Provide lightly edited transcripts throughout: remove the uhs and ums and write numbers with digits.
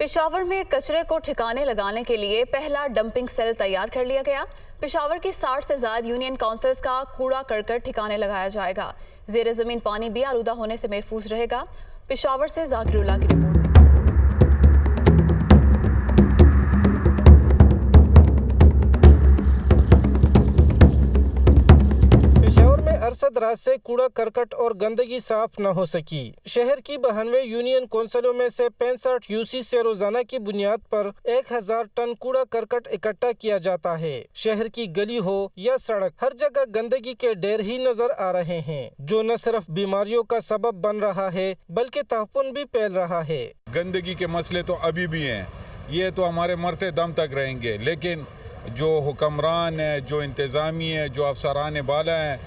पेशावर में कचरे को ठिकाने लगाने के लिए पहला डंपिंग सेल तैयार कर लिया गया। पेशावर की 60 से ज्यादा यूनियन काउंसिल्स का कूड़ा करकट ठिकाने लगाया जाएगा। जेर जमीन पानी भी आलूदा होने से महफूज रहेगा। पेशावर से जाकिरुल्लाह की रिपोर्ट। अरसद रात से कूड़ा करकट और गंदगी साफ न हो सकी। शहर की 92 यूनियन कौंसिलों में से 65 यूसी से रोजाना की बुनियाद पर 1000 टन कूड़ा करकट इकट्ठा किया जाता है। शहर की गली हो या सड़क, हर जगह गंदगी के ढेर ही नजर आ रहे हैं, जो न सिर्फ बीमारियों का सबब बन रहा है बल्कि तहफ़्फ़ुन भी फैल रहा है। गंदगी के मसले तो अभी भी हैं, ये तो हमारे मरते दम तक रहेंगे, लेकिन जो हुक्मरान है, जो इंतज़ामी है, जो अफसरान बाला हैं,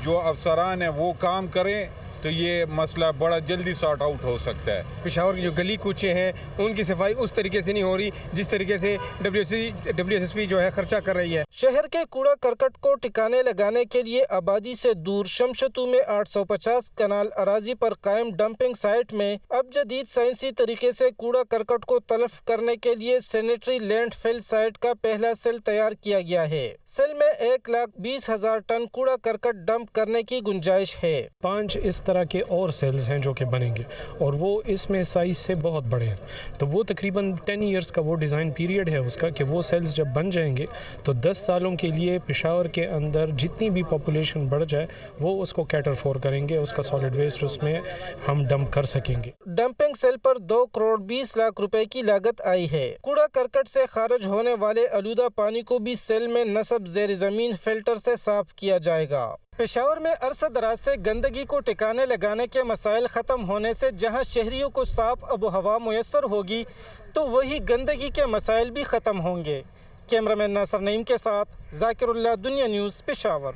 जो अफसरान हैं वो काम करें तो ये मसला बड़ा जल्दी सॉर्ट आउट हो सकता है। पेशावर की जो गली कूचे हैं उनकी सफाई उस तरीके से नहीं हो रही जिस तरीके से WSSP जो है खर्चा कर रही है। शहर के कूड़ा करकट को ठिकाने लगाने के लिए आबादी से दूर शमशतू में 850 कनाल अराजी पर कायम डंपिंग साइट में अब जदीद साइंसी तरीके से कूड़ा करकट को तलफ करने के लिए सैनिटरी लैंडफिल साइट का पहला सेल तैयार किया गया है। सेल में 1,20,000 टन कूड़ा करकट डंप करने की गुंजाइश है। 5 इस तरह के और सेल्स हैं जो कि बनेंगे और वो इसमें साइज से बहुत बड़े हैं, तो वो तकरीबन 10 इयर्स का वो डिज़ाइन पीरियड है उसका कि वो सेल्स जब बन जाएंगे तो 10 सालों के लिए पेशावर के अंदर जितनी भी पॉपुलेशन बढ़ जाए वो उसको कैटर फॉर करेंगे, उसका सॉलिड वेस्ट उसमें हम डंप कर सकेंगे। डंपिंग सेल पर 2 करोड़ 20 लाख रुपए की लागत आई है। कूड़ा करकट से खारिज होने वाले आलूदा पानी को भी सेल में नस्ब जेर जमीन फिल्टर से साफ किया जाएगा। पेशावर में अरसद रात से गंदगी को ठिकाने लगाने के मसाइल ख़त्म होने से जहां शहरियों को साफ आबो हवा मुयस्सर होगी तो वही गंदगी के मसाइल भी ख़त्म होंगे। कैमरामैन नासर नईम के साथ जाकिरुल्लाह, दुनिया न्यूज़, पेशावर।